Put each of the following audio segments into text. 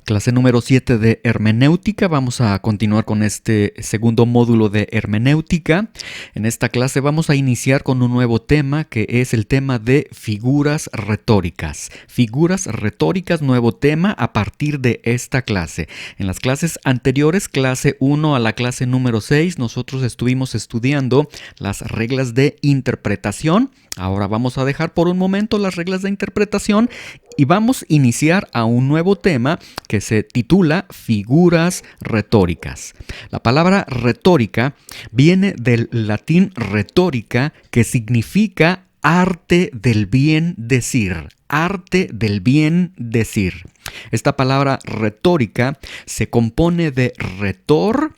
Clase número 7 de hermenéutica. Vamos a continuar con este segundo módulo de hermenéutica. En esta clase vamos a iniciar con un nuevo tema que es el tema de figuras retóricas. Figuras retóricas, nuevo tema a partir de esta clase. En las clases anteriores, clase 1 a la clase número 6, nosotros estuvimos estudiando las reglas de interpretación. Ahora vamos a dejar por un momento las reglas de interpretación y vamos a iniciar a un nuevo tema que se titula figuras retóricas. La palabra retórica viene del latín retórica, que significa arte del bien decir. Arte del bien decir. Esta palabra retórica se compone de retórica,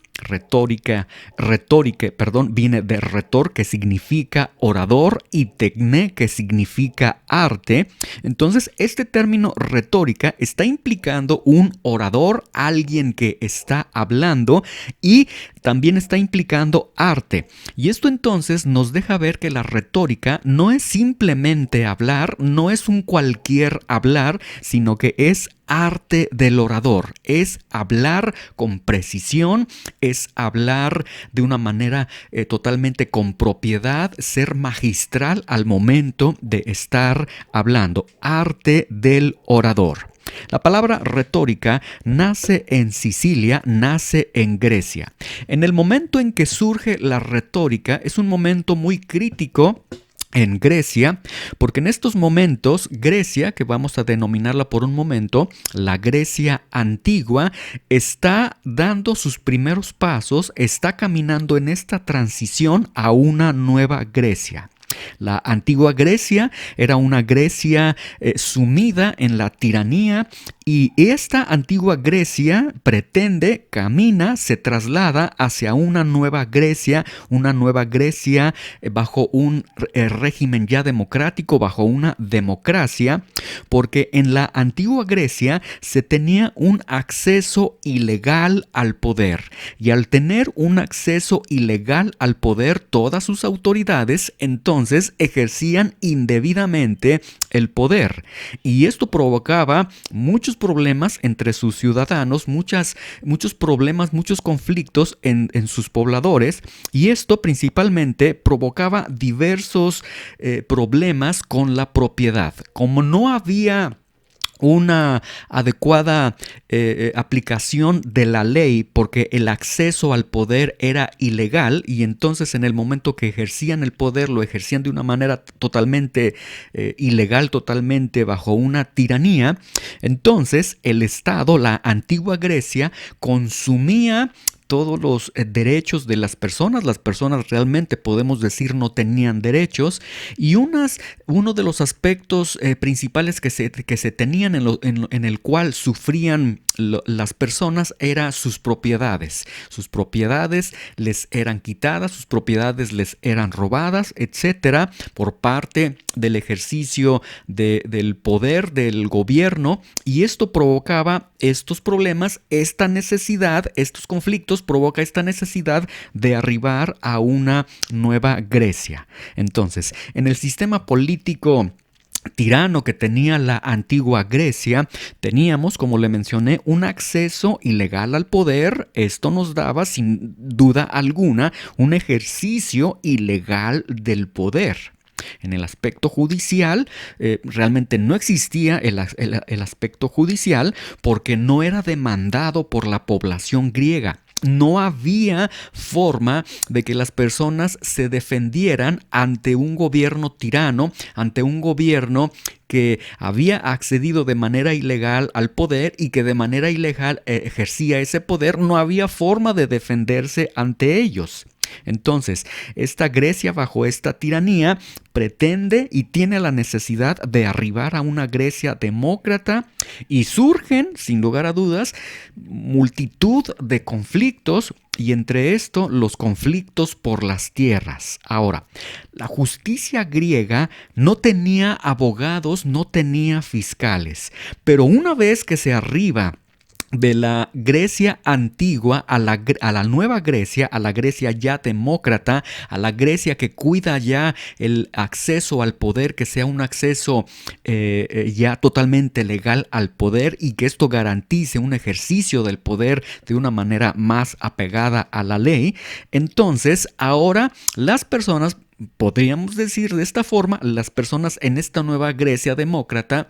viene de retor, que significa orador, y tecné, que significa arte. Entonces, este término retórica está implicando un orador, alguien que está hablando, y también está implicando arte. Y esto entonces nos deja ver que la retórica no es simplemente hablar, no es un cualquier hablar, sino que es arte del orador, es hablar con precisión, es hablar de una manera totalmente con propiedad, ser magistral al momento de estar hablando, arte del orador. La palabra retórica nace en Sicilia, nace en Grecia. En el momento en que surge la retórica es un momento muy crítico en Grecia, porque en estos momentos Grecia, que vamos a denominarla por un momento, la Grecia antigua, está dando sus primeros pasos, está caminando en esta transición a una nueva Grecia. La antigua Grecia era una Grecia sumida en la tiranía, y esta antigua Grecia camina, se traslada hacia una nueva Grecia bajo un régimen ya democrático, bajo una democracia, porque en la antigua Grecia se tenía un acceso ilegal al poder, y al tener un acceso ilegal al poder, todas sus autoridades entonces ejercían indebidamente el poder, y esto provocaba muchos problemas entre sus ciudadanos, muchos problemas, muchos conflictos en sus pobladores, y esto principalmente provocaba diversos problemas con la propiedad. Como no había una adecuada aplicación de la ley, porque el acceso al poder era ilegal, y entonces en el momento que ejercían el poder lo ejercían de una manera totalmente ilegal, totalmente bajo una tiranía. Entonces el Estado, la antigua Grecia, consumía todos los derechos de las personas. Las personas realmente, podemos decir, no tenían derechos, y uno de los aspectos principales que se tenían en el cual sufrían las personas era sus propiedades. Sus propiedades les eran quitadas, sus propiedades les eran robadas, etcétera, por parte del ejercicio del poder del gobierno, y esto provocaba estos problemas, esta necesidad, estos conflictos provoca esta necesidad de arribar a una nueva Grecia. Entonces, en el sistema político tirano que tenía la antigua Grecia, teníamos, como le mencioné, un acceso ilegal al poder. Esto nos daba, sin duda alguna, un ejercicio ilegal del poder. En el aspecto judicial, realmente no existía el aspecto judicial, porque no era demandado por la población griega. No había forma de que las personas se defendieran ante un gobierno tirano, ante un gobierno que había accedido de manera ilegal al poder y que de manera ilegal ejercía ese poder. No había forma de defenderse ante ellos. Entonces, esta Grecia, bajo esta tiranía, pretende y tiene la necesidad de arribar a una Grecia demócrata, y surgen, sin lugar a dudas, multitud de conflictos, y entre esto los conflictos por las tierras. Ahora, la justicia griega no tenía abogados, no tenía fiscales, pero una vez que se arriba de la Grecia antigua a la nueva Grecia, a la Grecia ya demócrata, a la Grecia que cuida ya el acceso al poder, que sea un acceso ya totalmente legal al poder y que esto garantice un ejercicio del poder de una manera más apegada a la ley. Entonces, ahora las personas, podríamos decir de esta forma, las personas en esta nueva Grecia demócrata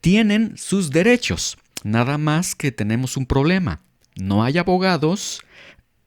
tienen sus derechos. Nada más que tenemos un problema. No hay abogados.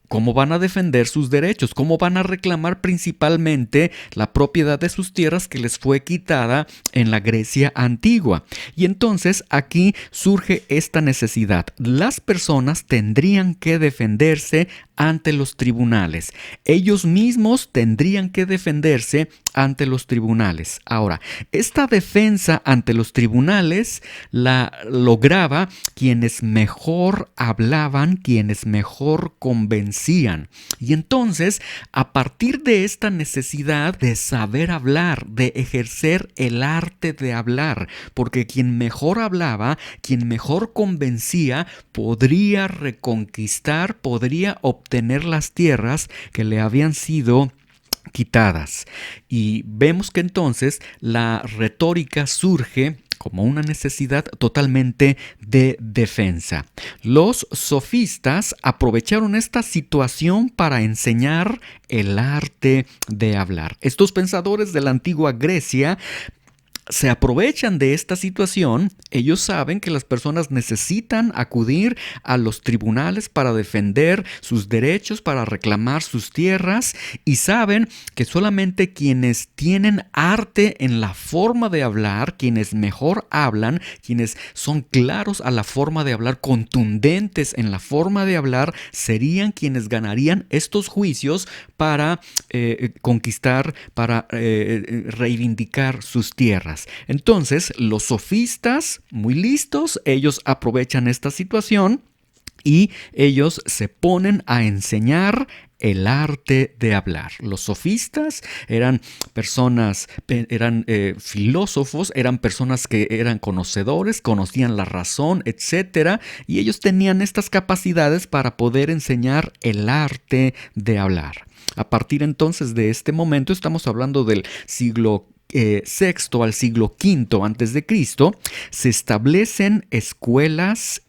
¿Cómo van a defender sus derechos? ¿Cómo van a reclamar principalmente la propiedad de sus tierras que les fue quitada en la Grecia antigua? Y entonces aquí surge esta necesidad. Las personas tendrían que defenderse ante los tribunales. Ellos mismos tendrían que defenderse ante los tribunales. Ahora, esta defensa ante los tribunales la lograba quienes mejor hablaban, quienes mejor convencían. Y entonces, a partir de esta necesidad de saber hablar, de ejercer el arte de hablar, porque quien mejor hablaba, quien mejor convencía, podría reconquistar, podría obtener las tierras que le habían sido quitadas. Y vemos que entonces la retórica surge como una necesidad totalmente de defensa. Los sofistas aprovecharon esta situación para enseñar el arte de hablar. Estos pensadores de la antigua Grecia se aprovechan de esta situación. Ellos saben que las personas necesitan acudir a los tribunales para defender sus derechos, para reclamar sus tierras, y saben que solamente quienes tienen arte en la forma de hablar, quienes mejor hablan, quienes son claros a la forma de hablar, contundentes en la forma de hablar, serían quienes ganarían estos juicios para conquistar, para reivindicar sus tierras. Entonces, los sofistas, muy listos, ellos aprovechan esta situación y ellos se ponen a enseñar el arte de hablar. Los sofistas eran personas, eran filósofos, eran personas que eran conocedores, conocían la razón, etcétera, y ellos tenían estas capacidades para poder enseñar el arte de hablar. A partir entonces de este momento, estamos hablando del siglo sexto al siglo V antes de Cristo, se establecen escuelas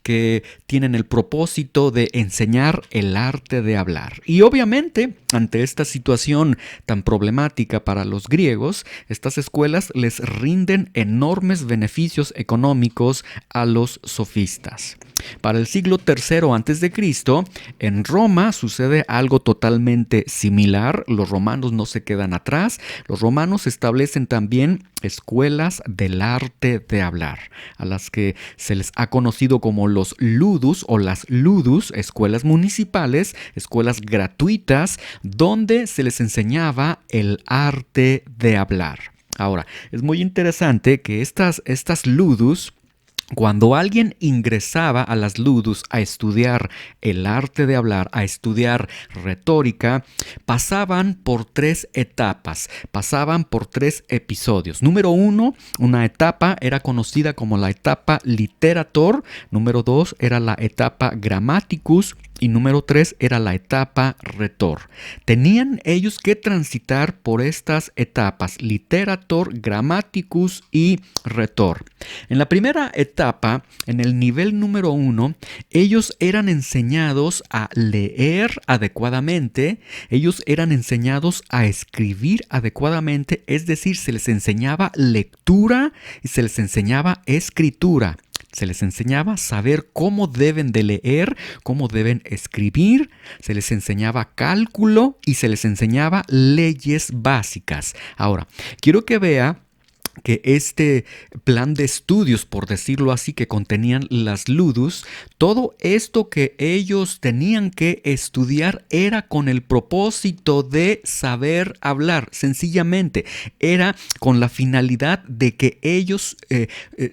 que tienen el propósito de enseñar el arte de hablar. Y obviamente, ante esta situación tan problemática para los griegos, estas escuelas les rinden enormes beneficios económicos a los sofistas. Para el siglo III antes de Cristo, en Roma sucede algo totalmente similar. Los romanos no se quedan atrás. Los romanos establecen también escuelas del arte de hablar, a las que se les ha conocido como los ludus o las ludus, escuelas municipales, escuelas gratuitas, donde se les enseñaba el arte de hablar. Ahora, es muy interesante que estas ludus, cuando alguien ingresaba a las ludus a estudiar el arte de hablar, a estudiar retórica, pasaban por 3 etapas, pasaban por 3 episodios. Número 1, una etapa era conocida como la etapa literator. Número 2 era la etapa grammaticus. Y número 3 era la etapa retor. Tenían ellos que transitar por estas etapas, literator, grammaticus y retor. En la primera etapa, en el nivel número 1, ellos eran enseñados a leer adecuadamente, ellos eran enseñados a escribir adecuadamente, es decir, se les enseñaba lectura y se les enseñaba escritura. Se les enseñaba a saber cómo deben de leer, cómo deben escribir, se les enseñaba cálculo y se les enseñaba leyes básicas. Ahora, quiero que vea que este plan de estudios, por decirlo así, que contenían las ludus, todo esto que ellos tenían que estudiar era con el propósito de saber hablar. Sencillamente, era con la finalidad de que ellos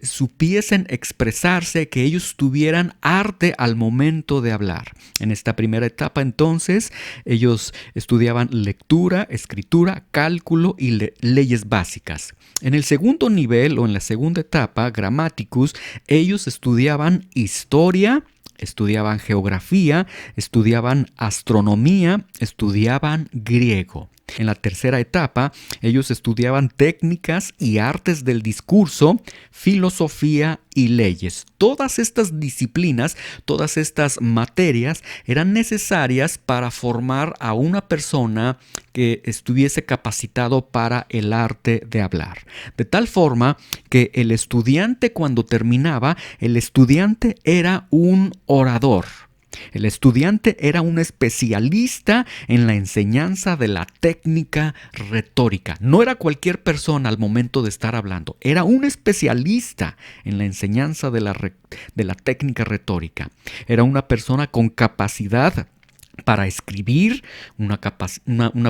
supiesen expresarse, que ellos tuvieran arte al momento de hablar. En esta primera etapa, entonces, ellos estudiaban lectura, escritura, cálculo y leyes básicas. En el segundo nivel o en la segunda etapa, Grammaticus, ellos estudiaban historia, estudiaban geografía, estudiaban astronomía, estudiaban griego. En la tercera etapa, ellos estudiaban técnicas y artes del discurso, filosofía y leyes. Todas estas disciplinas, todas estas materias eran necesarias para formar a una persona que estuviese capacitado para el arte de hablar. De tal forma que el estudiante, cuando terminaba, el estudiante era un orador. El estudiante era un especialista en la enseñanza de la técnica retórica. No era cualquier persona al momento de estar hablando. Era un especialista en la enseñanza de la técnica retórica. Era una persona con capacidad para escribir, una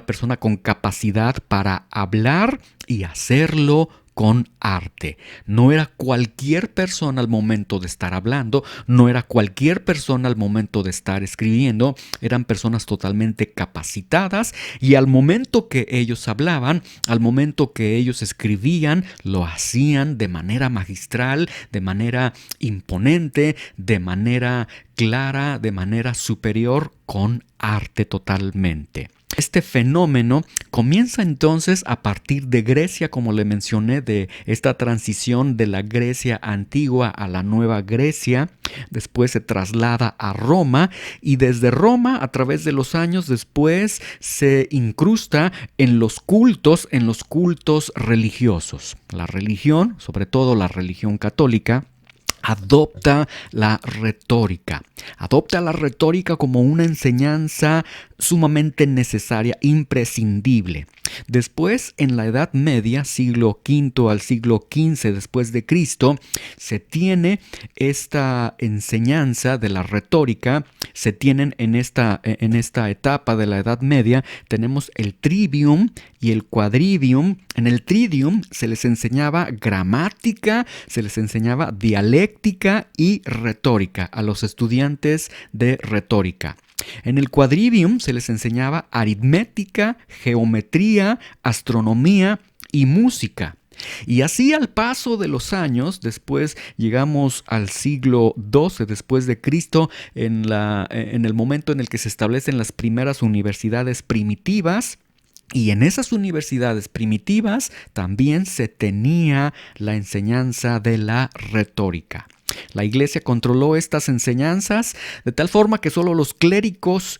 persona con capacidad para hablar y hacerlo con arte. No era cualquier persona al momento de estar hablando, no era cualquier persona al momento de estar escribiendo, eran personas totalmente capacitadas y al momento que ellos hablaban, al momento que ellos escribían, lo hacían de manera magistral, de manera imponente, de manera clara, de manera superior, con arte totalmente. Este fenómeno comienza entonces a partir de Grecia, como le mencioné, de esta transición de la Grecia antigua a la Nueva Grecia. Después se traslada a Roma y desde Roma, a través de los años después, se incrusta en los cultos religiosos. La religión, sobre todo la religión católica, adopta la retórica. Adopta la retórica como una enseñanza sumamente necesaria, imprescindible. Después, en la Edad Media, siglo V al siglo XV después de Cristo, se tiene esta enseñanza de la retórica. Se tienen en esta etapa de la Edad Media, tenemos el trivium y el quadrivium. En el trivium se les enseñaba gramática, se les enseñaba dialéctica y retórica a los estudiantes de retórica. En el quadrivium se les enseñaba aritmética, geometría, astronomía y música. Y así al paso de los años, después llegamos al siglo XII después de Cristo, en el momento en el que se establecen las primeras universidades primitivas. Y en esas universidades primitivas también se tenía la enseñanza de la retórica. La iglesia controló estas enseñanzas de tal forma que solo los clérigos,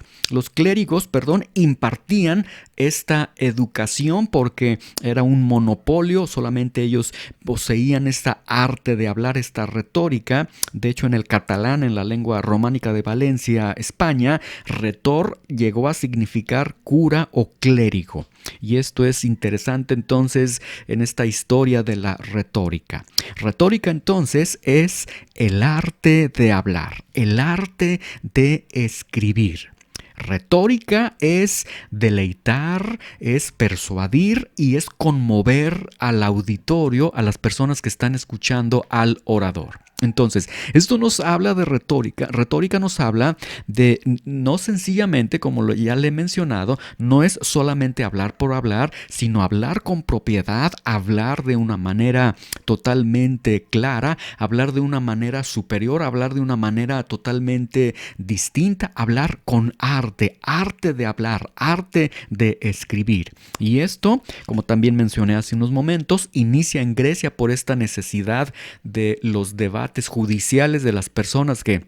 impartían esta educación porque era un monopolio, solamente ellos poseían esta arte de hablar, esta retórica. De hecho, en el catalán, en la lengua románica de Valencia, España, retor llegó a significar cura o clérigo. Y esto es interesante entonces en esta historia de la retórica. Retórica entonces es el arte de hablar, el arte de escribir. Retórica es deleitar, es persuadir y es conmover al auditorio, a las personas que están escuchando al orador. Entonces, esto nos habla de retórica. Retórica nos habla de no sencillamente, como ya le he mencionado, no es solamente hablar por hablar, sino hablar con propiedad, hablar de una manera totalmente clara, hablar de una manera superior, hablar de una manera totalmente distinta, hablar con arte, arte de hablar, arte de escribir. Y esto, como también mencioné hace unos momentos, inicia en Grecia por esta necesidad de los debates judiciales de las personas que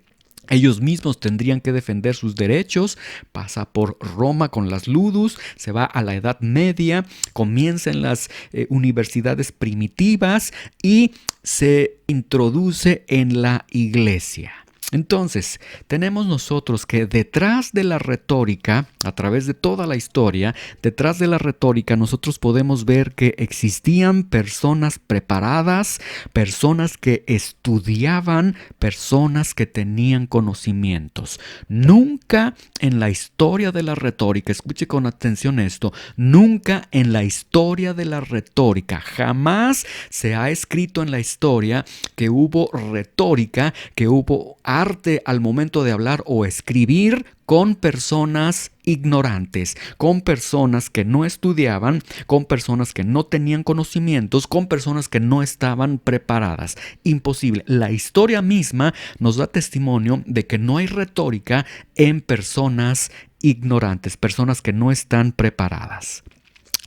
ellos mismos tendrían que defender sus derechos. Pasa por Roma con las ludus, se va a la Edad Media, comienza en las universidades primitivas y se introduce en la iglesia. Entonces, tenemos nosotros que detrás de la retórica, a través de toda la historia, detrás de la retórica nosotros podemos ver que existían personas preparadas, personas que estudiaban, personas que tenían conocimientos. Nunca en la historia de la retórica, escuche con atención esto, nunca en la historia de la retórica, jamás se ha escrito en la historia que hubo retórica, que hubo arte al momento de hablar o escribir con personas ignorantes, con personas que no estudiaban, con personas que no tenían conocimientos, con personas que no estaban preparadas. Imposible. La historia misma nos da testimonio de que no hay retórica en personas ignorantes, personas que no están preparadas.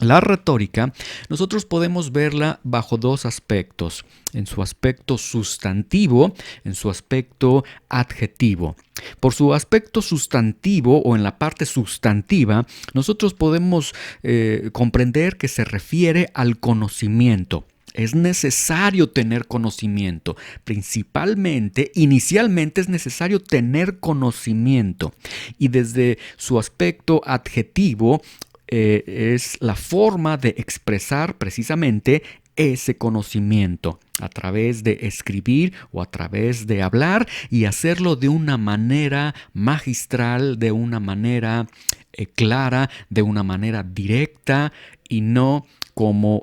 La retórica, nosotros podemos verla bajo dos aspectos, en su aspecto sustantivo, en su aspecto adjetivo. Por su aspecto sustantivo o en la parte sustantiva, nosotros podemos comprender que se refiere al conocimiento. Es necesario tener conocimiento. Principalmente, inicialmente es necesario tener conocimiento. Y desde su aspecto adjetivo, es la forma de expresar precisamente ese conocimiento a través de escribir o a través de hablar y hacerlo de una manera magistral, de una manera clara, de una manera directa y no como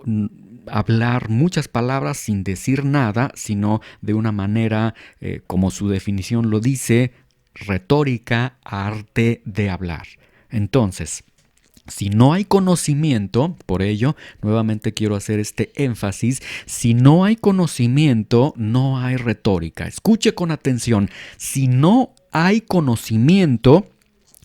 hablar muchas palabras sin decir nada, sino de una manera, como su definición lo dice, retórica, arte de hablar. Entonces, si no hay conocimiento, por ello, nuevamente quiero hacer este énfasis, si no hay conocimiento, no hay retórica. Escuche con atención, si no hay conocimiento,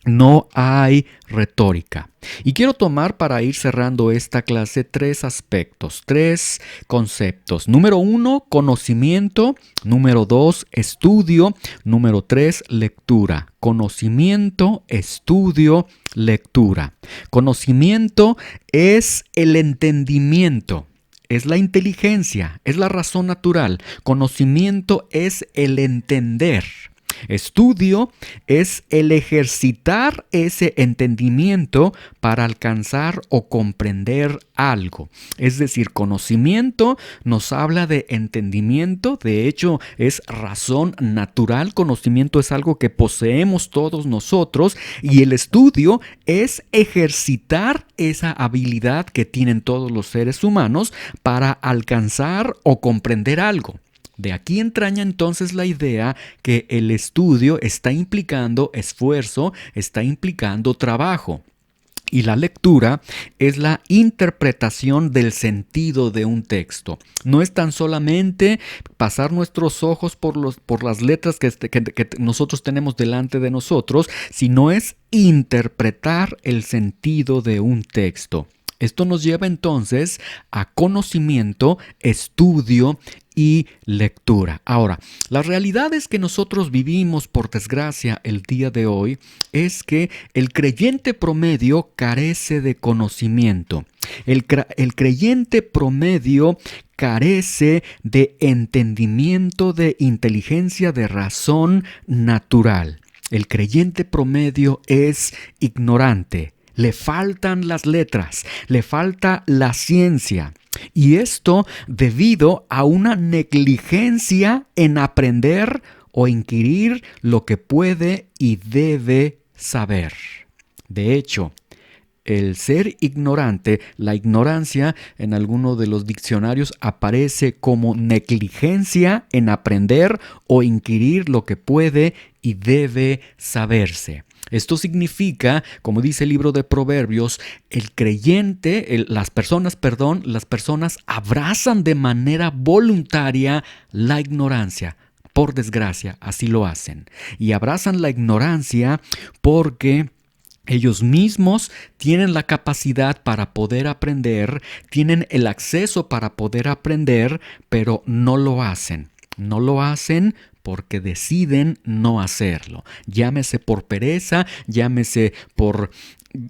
no hay retórica. Y quiero tomar para ir cerrando esta clase tres aspectos, tres conceptos. Número 1, conocimiento. Número 2, estudio. Número 3, lectura. Conocimiento, estudio, lectura. Conocimiento es el entendimiento. Es la inteligencia, es la razón natural. Conocimiento es el entender. Estudio es el ejercitar ese entendimiento para alcanzar o comprender algo. Es decir, conocimiento nos habla de entendimiento, de hecho es razón natural, conocimiento es algo que poseemos todos nosotros y el estudio es ejercitar esa habilidad que tienen todos los seres humanos para alcanzar o comprender algo. De aquí entraña entonces la idea que el estudio está implicando esfuerzo, está implicando trabajo. Y la lectura es la interpretación del sentido de un texto. No es tan solamente pasar nuestros ojos por las letras que nosotros tenemos delante de nosotros, sino es interpretar el sentido de un texto. Esto nos lleva entonces a conocimiento, estudio y lectura. Ahora, la realidad es que nosotros vivimos, por desgracia, el día de hoy, es que el creyente promedio carece de conocimiento. El creyente promedio carece de entendimiento, de inteligencia, de razón natural. El creyente promedio es ignorante. Le faltan las letras, le falta la ciencia. Y esto debido a una negligencia en aprender o inquirir lo que puede y debe saber. De hecho, el ser ignorante, la ignorancia en alguno de los diccionarios aparece como negligencia en aprender o inquirir lo que puede y debe saberse. Esto significa, como dice el libro de Proverbios, las personas abrazan de manera voluntaria la ignorancia. Por desgracia, así lo hacen. Y abrazan la ignorancia porque ellos mismos tienen la capacidad para poder aprender, tienen el acceso para poder aprender, pero no lo hacen. No lo hacen porque deciden no hacerlo. Llámese por pereza, llámese por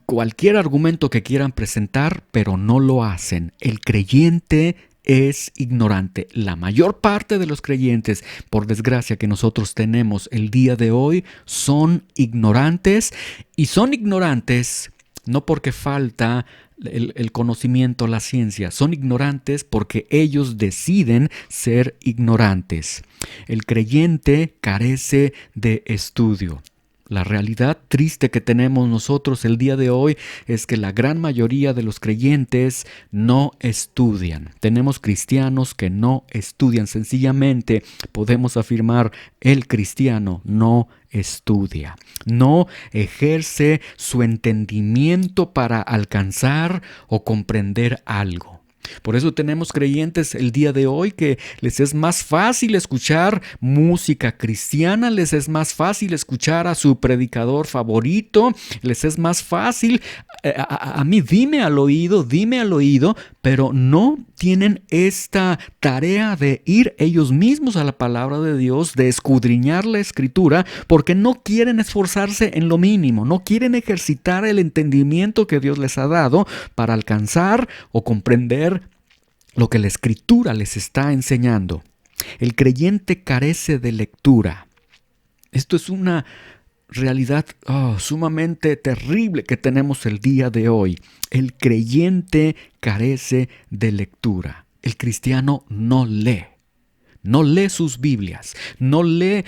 cualquier argumento que quieran presentar, pero no lo hacen. El creyente es ignorante. La mayor parte de los creyentes, por desgracia, que nosotros tenemos el día de hoy, son ignorantes y son ignorantes no porque falta el conocimiento, la ciencia. Son ignorantes porque ellos deciden ser ignorantes. El creyente carece de estudio. La realidad triste que tenemos nosotros el día de hoy es que la gran mayoría de los creyentes no estudian. Tenemos cristianos que no estudian. Sencillamente podemos afirmar, el cristiano no estudia. No ejerce su entendimiento para alcanzar o comprender algo. Por eso tenemos creyentes el día de hoy que les es más fácil escuchar música cristiana, les es más fácil escuchar a su predicador favorito, les es más fácil, a mí dime al oído, pero no tienen esta tarea de ir ellos mismos a la palabra de Dios, de escudriñar la Escritura, porque no quieren esforzarse en lo mínimo, no quieren ejercitar el entendimiento que Dios les ha dado para alcanzar o comprender lo que la Escritura les está enseñando. El creyente carece de lectura. Esto es una realidad sumamente terrible que tenemos el día de hoy. El creyente carece de lectura. El cristiano no lee. No lee sus Biblias, no lee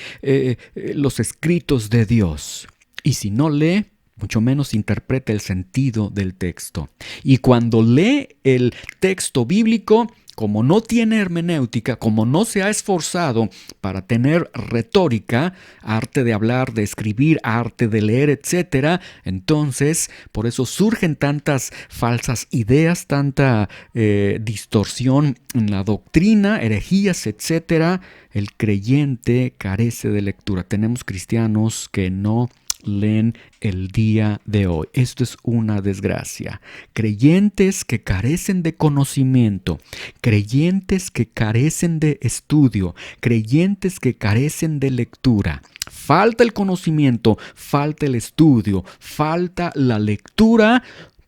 los escritos de Dios. Y si no lee, mucho menos interpreta el sentido del texto. Y cuando lee el texto bíblico, como no tiene hermenéutica, como no se ha esforzado para tener retórica, arte de hablar, de escribir, arte de leer, etc., entonces por eso surgen tantas falsas ideas, tanta distorsión en la doctrina, herejías, etc. El creyente carece de lectura. Tenemos cristianos que no leen el día de hoy. Esto es una desgracia. Creyentes que carecen de conocimiento, creyentes que carecen de estudio, creyentes que carecen de lectura. Falta el conocimiento, falta el estudio, falta la lectura,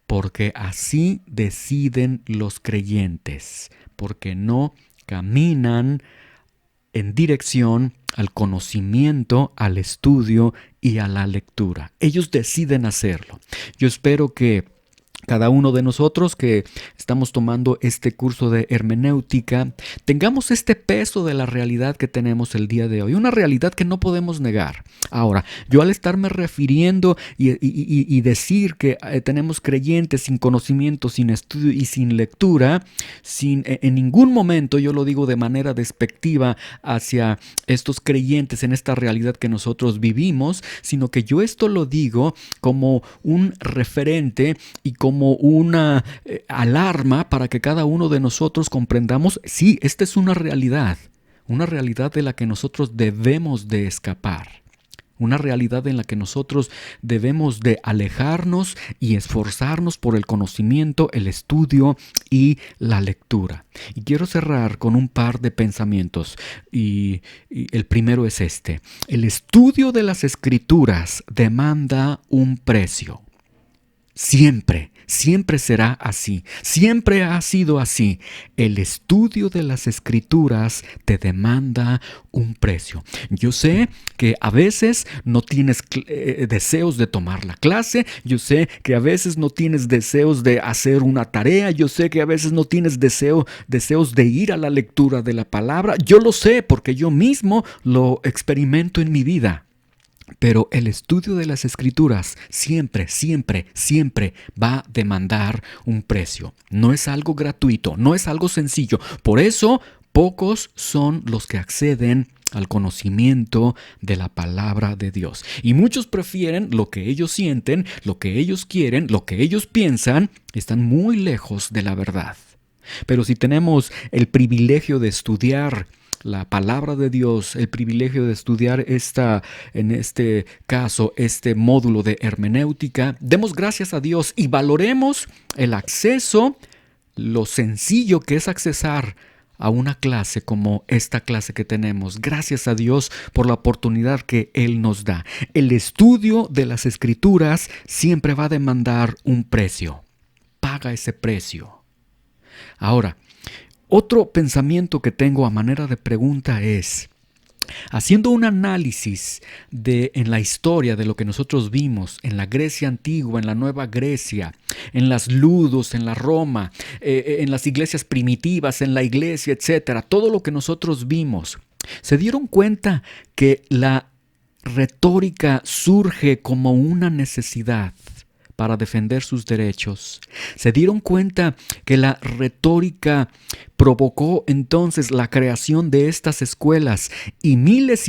porque así deciden los creyentes, porque no caminan en dirección al conocimiento, al estudio y a la lectura. Ellos deciden hacerlo. Yo espero que cada uno de nosotros que estamos tomando este curso de hermenéutica tengamos este peso de la realidad que tenemos el día de hoy, una realidad que no podemos negar. Ahora, yo al estarme refiriendo y decir que tenemos creyentes sin conocimiento, sin estudio y sin lectura, en ningún momento yo lo digo de manera despectiva hacia estos creyentes en esta realidad que nosotros vivimos, sino que yo esto lo digo como un referente y como una alarma para que cada uno de nosotros comprendamos, sí, esta es una realidad de la que nosotros debemos de escapar. Una realidad en la que nosotros debemos de alejarnos y esforzarnos por el conocimiento, el estudio y la lectura. Y quiero cerrar con un par de pensamientos. Y el primero es este. El estudio de las Escrituras demanda un precio. Siempre será así. Siempre ha sido así. El estudio de las Escrituras te demanda un precio. Yo sé que a veces no tienes deseos de tomar la clase. Yo sé que a veces no tienes deseos de hacer una tarea. Yo sé que a veces no tienes deseos de ir a la lectura de la palabra. Yo lo sé porque yo mismo lo experimento en mi vida. Pero el estudio de las Escrituras siempre va a demandar un precio. No es algo gratuito, no es algo sencillo. Por eso, pocos son los que acceden al conocimiento de la palabra de Dios. Y muchos prefieren lo que ellos sienten, lo que ellos quieren, lo que ellos piensan. Están muy lejos de la verdad. Pero si tenemos el privilegio de estudiar la palabra de Dios, el privilegio de estudiar en este caso, este módulo de hermenéutica, demos gracias a Dios y valoremos el acceso, lo sencillo que es accesar a una clase como esta clase que tenemos. Gracias a Dios por la oportunidad que Él nos da. El estudio de las Escrituras siempre va a demandar un precio. Paga ese precio. Ahora, otro pensamiento que tengo a manera de pregunta es, haciendo un análisis en la historia de lo que nosotros vimos en la Grecia antigua, en la Nueva Grecia, en las Ludos, en la Roma, en las iglesias primitivas, en la iglesia, etcétera, todo lo que nosotros vimos, ¿se dieron cuenta que la retórica surge como una necesidad para defender sus derechos. Se dieron cuenta que la retórica provocó entonces la creación de estas escuelas y miles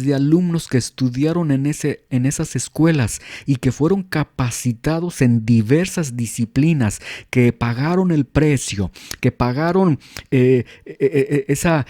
de alumnos que estudiaron en esas escuelas y que fueron capacitados en diversas disciplinas, que pagaron el precio, que pagaron ese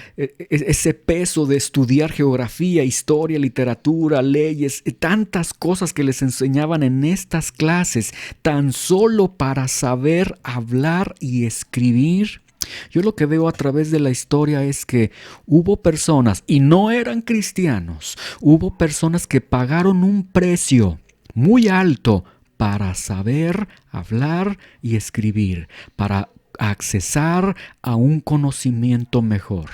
peso de estudiar geografía, historia, literatura, leyes, tantas cosas que les enseñaban en estas clases, tan solo para saber hablar y escribir. Yo lo que veo a través de la historia es que hubo personas, y no eran cristianos, hubo personas que pagaron un precio muy alto para saber hablar y escribir, para accesar a un conocimiento mejor.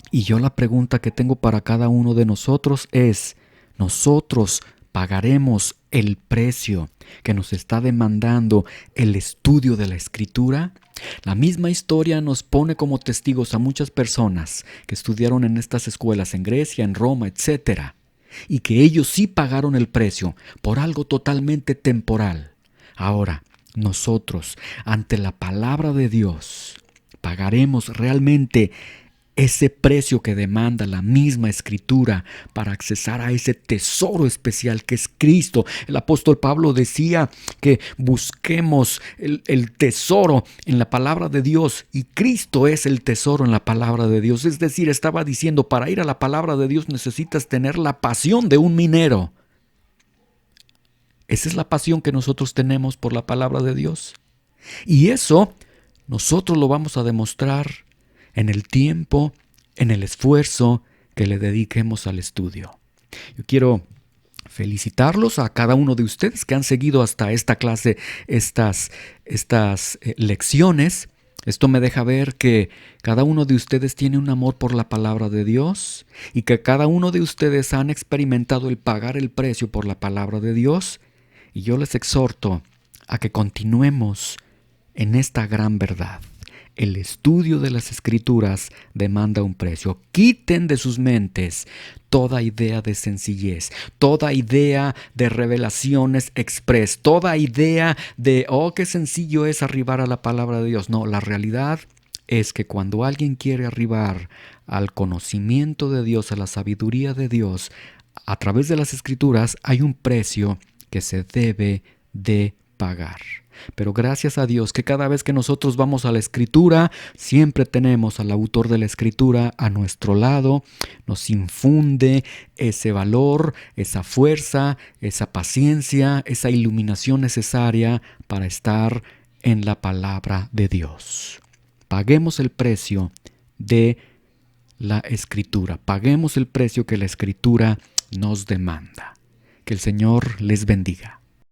Y yo la pregunta que tengo para cada uno de nosotros es, ¿nosotros pagaremos el precio que nos está demandando el estudio de la Escritura? La misma historia nos pone como testigos a muchas personas que estudiaron en estas escuelas en Grecia, en Roma, etc. Y que ellos sí pagaron el precio por algo totalmente temporal. Ahora, nosotros, ante la palabra de Dios, pagaremos realmente ese precio que demanda la misma Escritura para accesar a ese tesoro especial que es Cristo. El apóstol Pablo decía que busquemos el tesoro en la palabra de Dios, y Cristo es el tesoro en la palabra de Dios. Es decir, estaba diciendo, para ir a la palabra de Dios necesitas tener la pasión de un minero. Esa es la pasión que nosotros tenemos por la palabra de Dios. Y eso nosotros lo vamos a demostrar en el tiempo, en el esfuerzo que le dediquemos al estudio. Yo quiero felicitarlos a cada uno de ustedes que han seguido hasta esta clase, estas lecciones. Esto me deja ver que cada uno de ustedes tiene un amor por la palabra de Dios y que cada uno de ustedes han experimentado el pagar el precio por la palabra de Dios. Y yo les exhorto a que continuemos en esta gran verdad. El estudio de las Escrituras demanda un precio. Quiten de sus mentes toda idea de sencillez, toda idea de revelaciones express, toda idea de, qué sencillo es arribar a la palabra de Dios. No, la realidad es que cuando alguien quiere arribar al conocimiento de Dios, a la sabiduría de Dios, a través de las Escrituras hay un precio que se debe de pagar. Pero gracias a Dios que cada vez que nosotros vamos a la Escritura, siempre tenemos al autor de la Escritura a nuestro lado, nos infunde ese valor, esa fuerza, esa paciencia, esa iluminación necesaria para estar en la palabra de Dios. Paguemos el precio de la Escritura, paguemos el precio que la Escritura nos demanda. Que el Señor les bendiga.